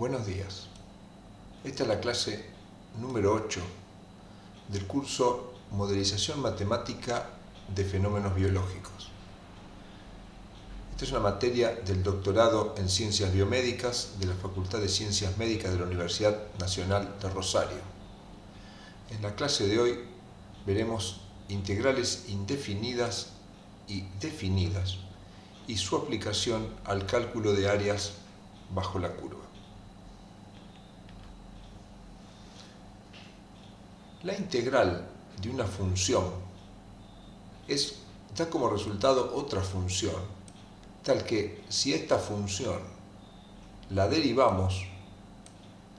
Buenos días. Esta es la clase número 8 del curso Modelización Matemática de Fenómenos Biológicos. Esta es una materia del doctorado en Ciencias Biomédicas de la Facultad de Ciencias Médicas de la Universidad Nacional de Rosario. En la clase de hoy veremos integrales indefinidas y definidas y su aplicación al cálculo de áreas bajo la curva. La integral de una función da como resultado otra función, tal que si esta función la derivamos,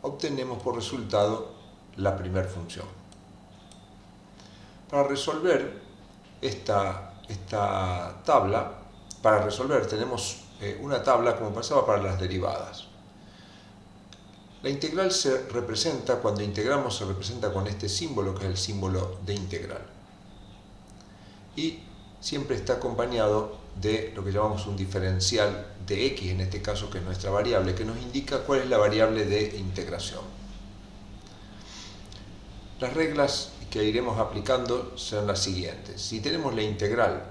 obtenemos por resultado la primera función. Para resolver esta tabla, tenemos una tabla como pasaba para las derivadas. La integral se representa, cuando integramos, se representa con este símbolo, que es el símbolo de integral. Y siempre está acompañado de lo que llamamos un diferencial de x, en este caso, que es nuestra variable, que nos indica cuál es la variable de integración. Las reglas que iremos aplicando son las siguientes. Si tenemos la integral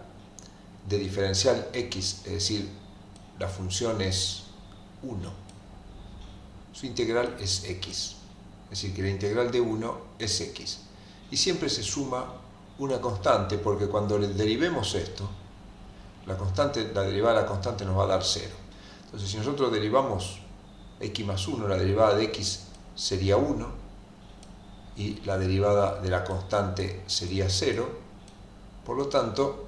de diferencial x, es decir, la función es 1, su integral es x, es decir, que la integral de 1 es x. Y siempre se suma una constante, porque cuando le derivemos esto, la derivada de la constante nos va a dar 0. Entonces, si nosotros derivamos x más 1, la derivada de x sería 1, y la derivada de la constante sería 0. Por lo tanto,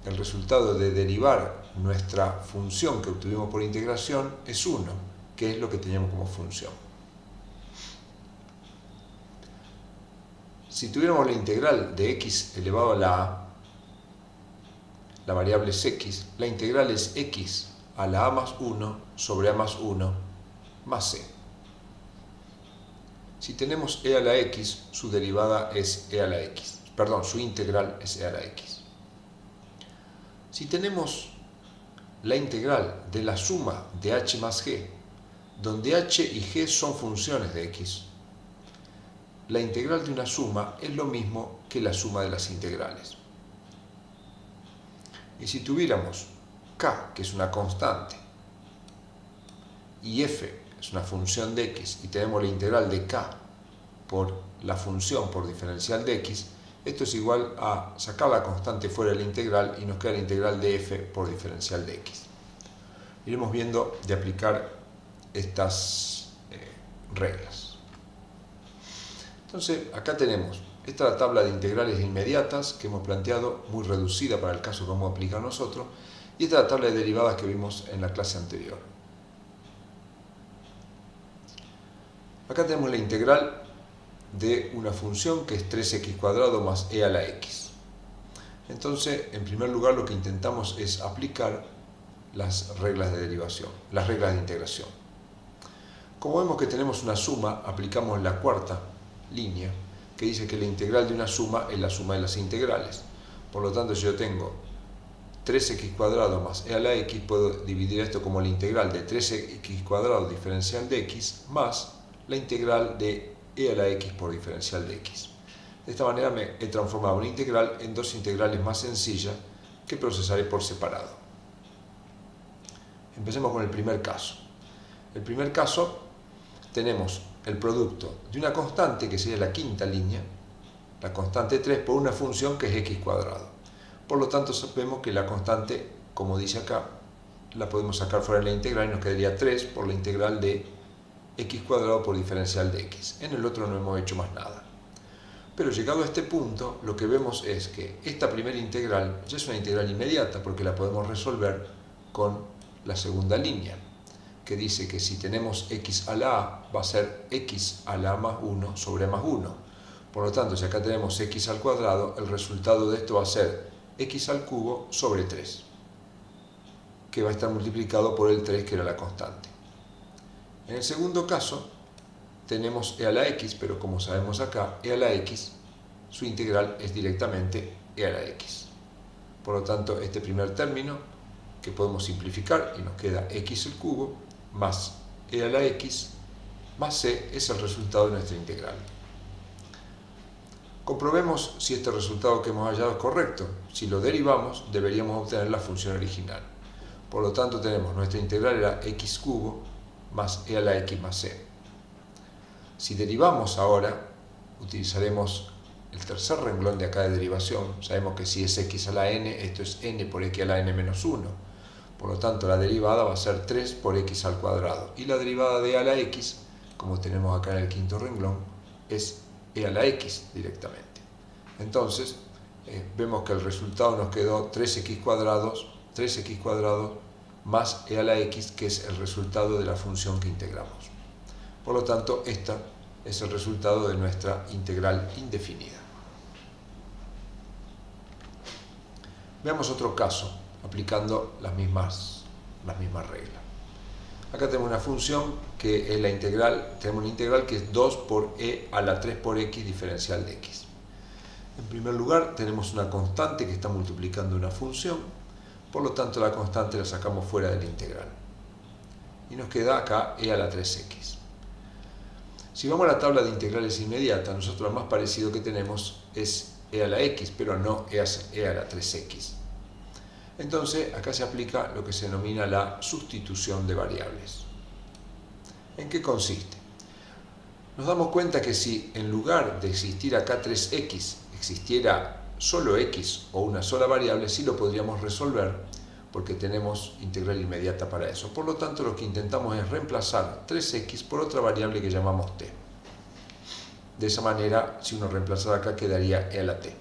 el resultado de derivar nuestra función que obtuvimos por integración es 1. Que es lo que teníamos como función. Si tuviéramos la integral de x elevado a la a, la variable es x, la integral es x a la a más 1 sobre a más 1 más c. Si tenemos e a la x, su derivada es e a la x. Su integral es e a la x. Si tenemos la integral de la suma de h más g, donde h y g son funciones de x, la integral de una suma es lo mismo que la suma de las integrales. Y si tuviéramos k, que es una constante, y f, que es una función de x, y tenemos la integral de k por la función por diferencial de x, esto es igual a sacar la constante fuera de la integral y nos queda la integral de f por diferencial de x. Iremos viendo de aplicar estas reglas. Entonces, acá tenemos esta es la tabla de integrales inmediatas que hemos planteado, muy reducida para el caso que vamos a aplicar nosotros, y esta es la tabla de derivadas que vimos en la clase anterior. Acá tenemos la integral de una función que es 3x² más e a la x. Entonces, en primer lugar, lo que intentamos es aplicar las reglas de derivación, las reglas de integración. Como vemos que tenemos una suma, aplicamos la cuarta línea, que dice que la integral de una suma es la suma de las integrales. Por lo tanto, si yo tengo 3x² más e a la x, puedo dividir esto como la integral de 3x² diferencial de x más la integral de e a la x por diferencial de x. De esta manera me he transformado una integral en dos integrales más sencillas que procesaré por separado. Empecemos con el primer caso. El primer caso tenemos el producto de una constante, que sería la quinta línea, la constante 3, por una función que es x². Por lo tanto, sabemos que la constante, como dice acá, la podemos sacar fuera de la integral y nos quedaría 3 por la integral de x² por diferencial de x. En el otro no hemos hecho más nada. Pero llegado a este punto, lo que vemos es que esta primera integral ya es una integral inmediata, porque la podemos resolver con la segunda línea, que dice que si tenemos x a la a, va a ser x a la a más 1 sobre a más 1. Por lo tanto, si acá tenemos x al cuadrado, el resultado de esto va a ser x al cubo sobre 3, que va a estar multiplicado por el 3, que era la constante. En el segundo caso, tenemos e a la x, pero como sabemos acá, e a la x, su integral es directamente e a la x. Por lo tanto, este primer término, que podemos simplificar y nos queda x al cubo más e a la x más c es el resultado de nuestra integral. Comprobemos si este resultado que hemos hallado es correcto. Si lo derivamos, deberíamos obtener la función original. Por lo tanto, tenemos nuestra integral era x cubo más e a la x más c. Si derivamos ahora, utilizaremos el tercer renglón de acá de derivación. Sabemos que si es x a la n, esto es n por x a la n menos 1. Por lo tanto, la derivada va a ser 3 por x al cuadrado. Y la derivada de e a la x, como tenemos acá en el quinto renglón, es e a la x directamente. Entonces, vemos que el resultado nos quedó 3x cuadrados más e a la x, que es el resultado de la función que integramos. Por lo tanto, esta es el resultado de nuestra integral indefinida. Veamos otro caso, aplicando las mismas reglas. Acá tenemos una función que es la integral, tenemos una integral que es 2 por e a la 3 por x diferencial de x. En primer lugar, tenemos una constante que está multiplicando una función, por lo tanto la constante la sacamos fuera de la integral. Y nos queda acá e a la 3x. Si vamos a la tabla de integrales inmediata, nosotros lo más parecido que tenemos es e a la x, pero no e a la 3x. Entonces, acá se aplica lo que se denomina la sustitución de variables. ¿En qué consiste? Nos damos cuenta que si en lugar de existir acá 3x, existiera solo x o una sola variable, sí lo podríamos resolver, porque tenemos integral inmediata para eso. Por lo tanto, lo que intentamos es reemplazar 3x por otra variable que llamamos t. De esa manera, si uno reemplazara acá, quedaría e a la t.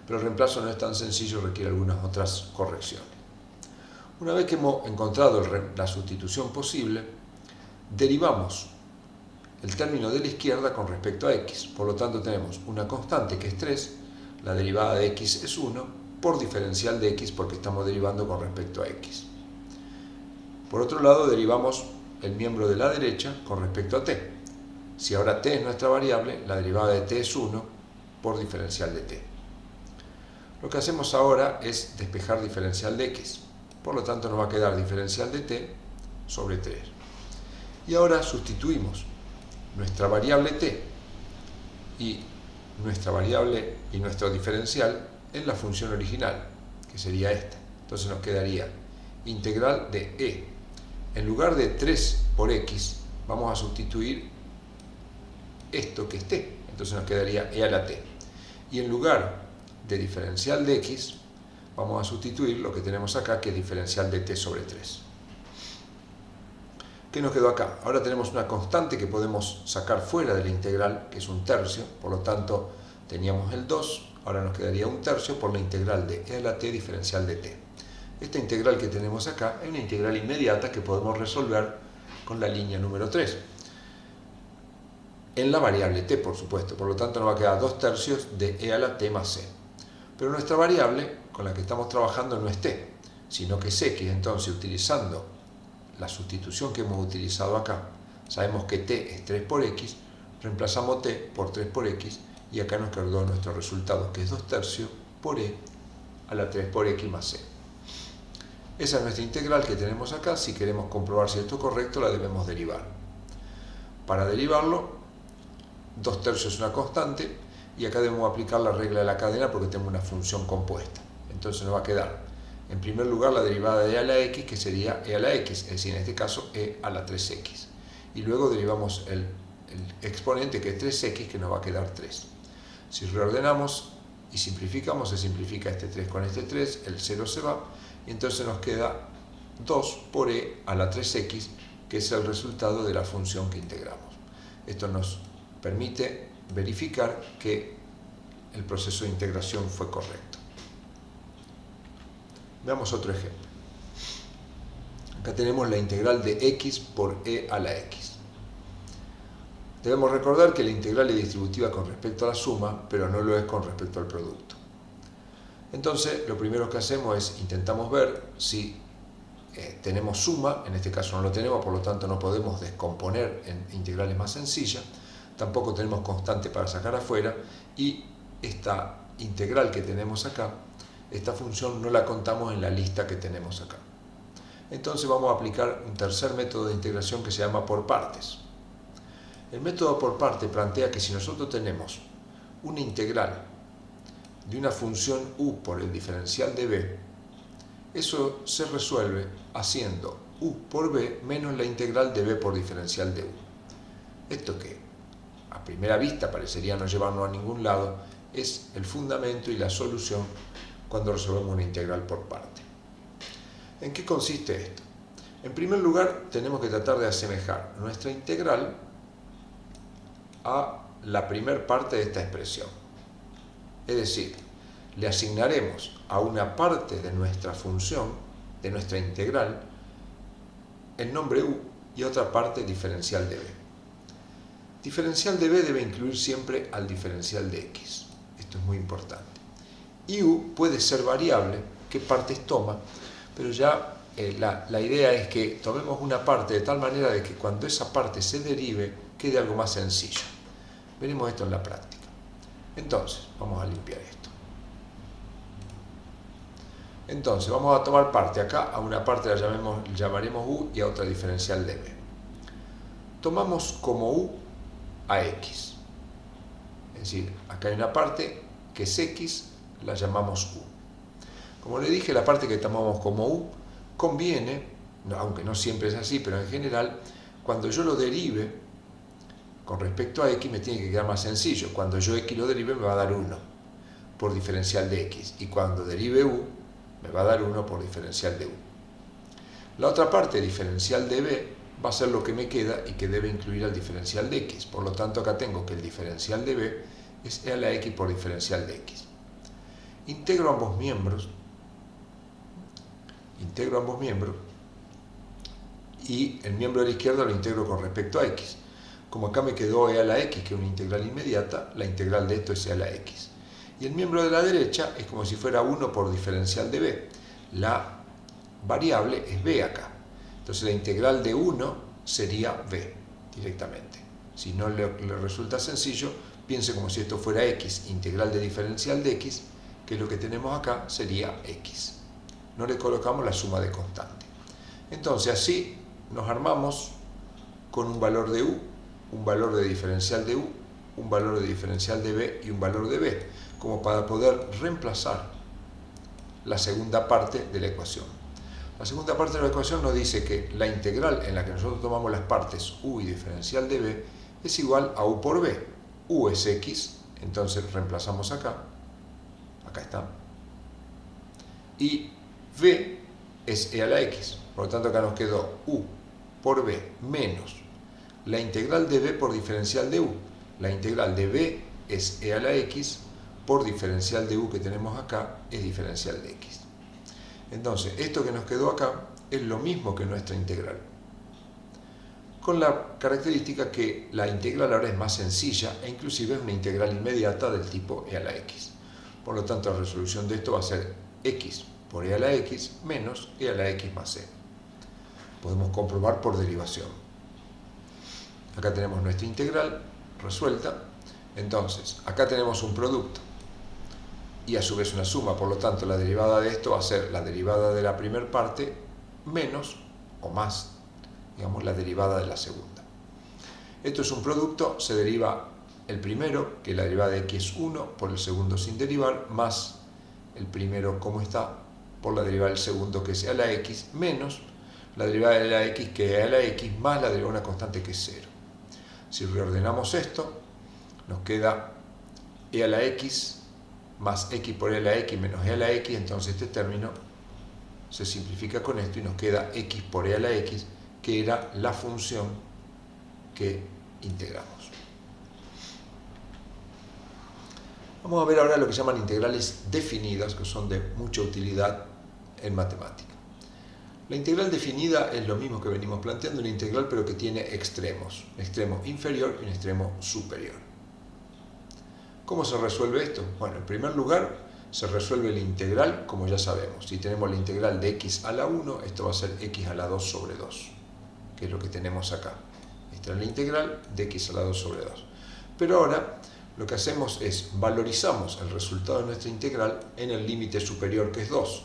Pero el reemplazo no es tan sencillo, requiere algunas otras correcciones. Una vez que hemos encontrado la sustitución posible, derivamos el término de la izquierda con respecto a x. Por lo tanto, tenemos una constante que es 3, la derivada de x es 1, por diferencial de x porque estamos derivando con respecto a x. Por otro lado, derivamos el miembro de la derecha con respecto a t. Si ahora t es nuestra variable, la derivada de t es 1 por diferencial de t. Lo que hacemos ahora es despejar diferencial de x. Por lo tanto, nos va a quedar diferencial de t sobre 3. Y ahora sustituimos nuestra variable t y nuestro diferencial en la función original, que sería esta. Entonces nos quedaría integral de e. En lugar de 3 por x, vamos a sustituir esto que es t. Entonces nos quedaría e a la t. Y en lugar de diferencial de x, vamos a sustituir lo que tenemos acá, que es diferencial de t sobre 3. ¿Qué nos quedó acá? Ahora tenemos una constante que podemos sacar fuera de la integral, que es un tercio, por lo tanto teníamos el 2, ahora nos quedaría un tercio por la integral de e a la t diferencial de t. Esta integral que tenemos acá es una integral inmediata que podemos resolver con la línea número 3. En la variable t, por supuesto, por lo tanto nos va a quedar 2 tercios de e a la t más c. Pero nuestra variable con la que estamos trabajando no es t, sino que es x. Entonces, utilizando la sustitución que hemos utilizado acá, sabemos que t es 3 por x, reemplazamos t por 3 por x y acá nos quedó nuestro resultado, que es 2 tercios por e a la 3 por x más c. Esa es nuestra integral que tenemos acá. Si queremos comprobar si esto es correcto, la debemos derivar. Para derivarlo, 2 tercios es una constante, y acá debemos aplicar la regla de la cadena porque tenemos una función compuesta. Entonces nos va a quedar, en primer lugar, la derivada de e a la x, que sería e a la x, es decir, en este caso, e a la 3x. Y luego derivamos el exponente, que es 3x, que nos va a quedar 3. Si reordenamos y simplificamos, se simplifica este 3 con este 3, el 0 se va, y entonces nos queda 2 por e a la 3x, que es el resultado de la función que integramos. Esto nos permite verificar que el proceso de integración fue correcto. Veamos otro ejemplo. Acá tenemos la integral de x por e a la x. Debemos recordar que la integral es distributiva con respecto a la suma, pero no lo es con respecto al producto. Entonces, lo primero que hacemos es intentamos ver si tenemos suma. En este caso no lo tenemos, por lo tanto no podemos descomponer en integrales más sencillas. Tampoco tenemos constante para sacar afuera, y esta integral que tenemos acá, esta función no la contamos en la lista que tenemos acá. Entonces vamos a aplicar un tercer método de integración que se llama por partes. El método por parte plantea que si nosotros tenemos una integral de una función u por el diferencial de b, eso se resuelve haciendo u por b menos la integral de b por diferencial de u. Esto que a primera vista parecería no llevarnos a ningún lado, es el fundamento y la solución cuando resolvemos una integral por parte. ¿En qué consiste esto? En primer lugar, tenemos que tratar de asemejar nuestra integral a la primer parte de esta expresión. Es decir, le asignaremos a una parte de nuestra función, de nuestra integral, el nombre u y otra parte diferencial de b. Diferencial de b debe incluir siempre al diferencial de x. Esto es muy importante. Y u puede ser variable, qué partes toma, pero ya la idea es que tomemos una parte de tal manera de que cuando esa parte se derive quede algo más sencillo. Veremos esto en la práctica. Entonces, vamos a limpiar esto. Entonces, vamos a tomar parte acá, a una parte la llamaremos u y a otra diferencial de b. Tomamos como u a x. Es decir, acá hay una parte que es x, la llamamos u. Como le dije, la parte que tomamos como u conviene, aunque no siempre es así, pero en general, cuando yo lo derive con respecto a x me tiene que quedar más sencillo. Cuando yo x lo derive me va a dar 1 por diferencial de x, y cuando derive u me va a dar 1 por diferencial de u. La otra parte, diferencial de b, va a ser lo que me queda y que debe incluir al diferencial de x. Por lo tanto, acá tengo que el diferencial de b es e a la x por diferencial de x. Integro ambos miembros y el miembro de la izquierda lo integro con respecto a x. Como acá me quedó e a la x, que es una integral inmediata, la integral de esto es e a la x. Y el miembro de la derecha es como si fuera 1 por diferencial de b. La variable es b acá. Entonces la integral de 1 sería b directamente. Si no le resulta sencillo, piense como si esto fuera x, integral de diferencial de x, que lo que tenemos acá sería x. No le colocamos la suma de constante. Entonces así nos armamos con un valor de u, un valor de diferencial de u, un valor de diferencial de b y un valor de b, como para poder reemplazar la segunda parte de la ecuación. La segunda parte de la ecuación nos dice que la integral en la que nosotros tomamos las partes u y diferencial de b es igual a u por b. U es x, entonces reemplazamos acá está, y b es e a la x, por lo tanto acá nos quedó u por b menos la integral de b por diferencial de u. La integral de b es e a la x por diferencial de u que tenemos acá es diferencial de x. Entonces, esto que nos quedó acá es lo mismo que nuestra integral, con la característica que la integral ahora es más sencilla e inclusive es una integral inmediata del tipo e a la x. Por lo tanto, la resolución de esto va a ser x por e a la x menos e a la x más c. Podemos comprobar por derivación. Acá tenemos nuestra integral resuelta. Entonces, acá tenemos un producto y a su vez una suma, por lo tanto la derivada de esto va a ser la derivada de la primera parte menos o más, digamos, la derivada de la segunda. Esto es un producto, se deriva el primero, que la derivada de x es 1, por el segundo sin derivar, más el primero como está, por la derivada del segundo que es e a la x, menos la derivada de la x que es e a la x, más la derivada de una constante que es 0. Si reordenamos esto, nos queda e a la x más x por e a la x menos e a la x, entonces este término se simplifica con esto y nos queda x por e a la x, que era la función que integramos. Vamos a ver ahora lo que se llaman integrales definidas, que son de mucha utilidad en matemática. La integral definida es lo mismo que venimos planteando, una integral pero que tiene extremos, un extremo inferior y un extremo superior. ¿Cómo se resuelve esto? Bueno, en primer lugar se resuelve la integral como ya sabemos. Si tenemos la integral de x a la 1, esto va a ser x a la 2 sobre 2, que es lo que tenemos acá. Esta es la integral de x a la 2 sobre 2. Pero ahora lo que hacemos es valorizamos el resultado de nuestra integral en el límite superior, que es 2.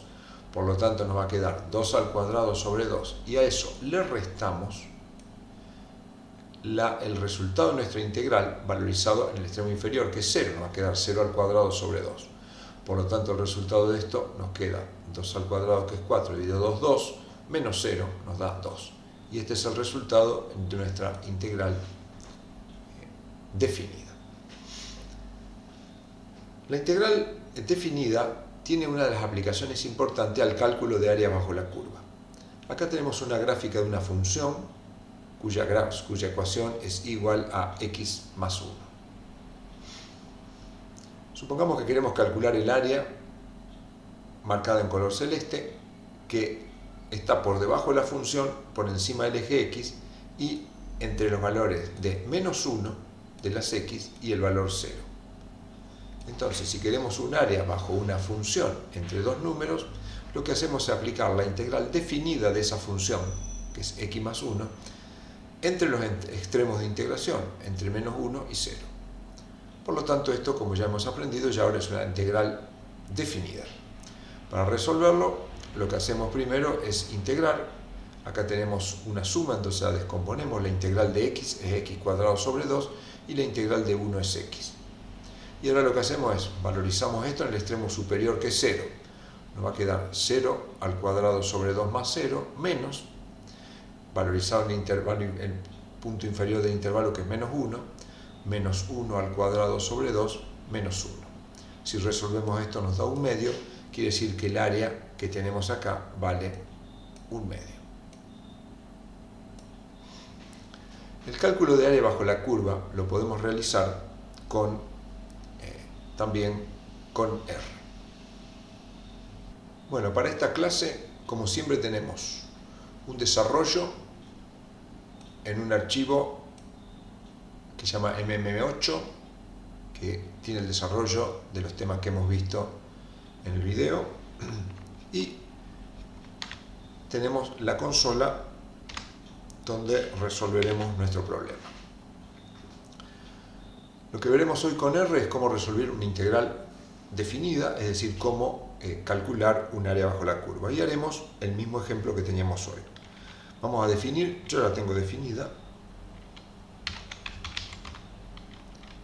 Por lo tanto nos va a quedar 2 al cuadrado sobre 2 y a eso le restamos el resultado de nuestra integral valorizado en el extremo inferior, que es 0, nos va a quedar 0 al cuadrado sobre 2. Por lo tanto el resultado de esto nos queda 2 al cuadrado, que es 4, dividido 2, menos 0 nos da 2. Y este es el resultado de nuestra integral definida. La integral definida tiene una de las aplicaciones importantes al cálculo de área bajo la curva. Acá tenemos una gráfica de una función cuya ecuación es igual a x más 1. Supongamos que queremos calcular el área marcada en color celeste, que está por debajo de la función, por encima del eje x y entre los valores de menos 1 de las x y el valor 0. Entonces, si queremos un área bajo una función entre dos números, lo que hacemos es aplicar la integral definida de esa función, que es x más 1, entre los extremos de integración, entre menos 1 y 0. Por lo tanto, esto, como ya hemos aprendido, ya ahora es una integral definida. Para resolverlo, lo que hacemos primero es integrar. Acá tenemos una suma, entonces la descomponemos. La integral de x es x cuadrado sobre 2 y la integral de 1 es x. Y ahora lo que hacemos es valorizamos esto en el extremo superior, que es 0. Nos va a quedar 0 al cuadrado sobre 2 más 0, menos, valorizado en el punto inferior del intervalo, que es menos 1, menos 1 al cuadrado sobre 2, menos 1. Si resolvemos esto nos da 1/2, quiere decir que el área que tenemos acá vale 1/2. El cálculo de área bajo la curva lo podemos realizar también con R. Bueno, para esta clase, como siempre, tenemos un desarrollo en un archivo que se llama MM8, que tiene el desarrollo de los temas que hemos visto en el video, y tenemos la consola donde resolveremos nuestro problema. Lo que veremos hoy con R es cómo resolver una integral definida, es decir, cómo calcular un área bajo la curva. Y haremos el mismo ejemplo que teníamos hoy. Vamos a definir, yo la tengo definida.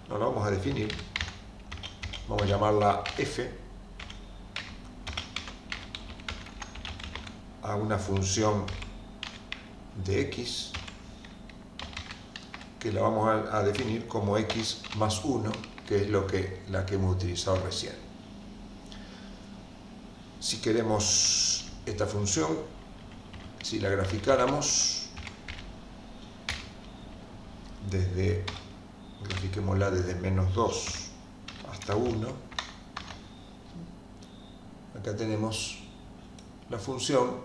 No la vamos a definir. Vamos a llamarla f a una función de x, que la vamos a definir como x más 1, que es la que hemos utilizado recién. Si queremos esta función, si la graficáramos grafiquémosla desde menos 2 hasta 1, acá tenemos la función,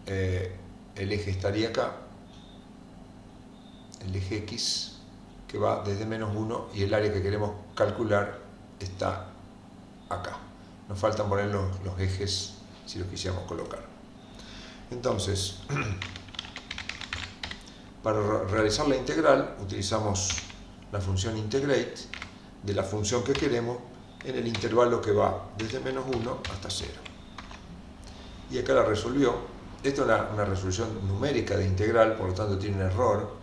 el eje estaría acá, el eje x, que va desde menos 1, y el área que queremos calcular está acá. Nos faltan poner los ejes si los quisiéramos colocar. Entonces, para realizar la integral utilizamos la función integrate de la función que queremos en el intervalo que va desde menos 1 hasta 0. Y acá la resolvió. Esto es una resolución numérica de integral, por lo tanto tiene un error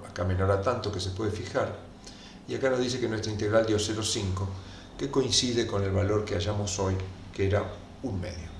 acá menor a tanto, que se puede fijar, y acá nos dice que nuestra integral dio 0,5, que coincide con el valor que hallamos hoy, que era 1/2.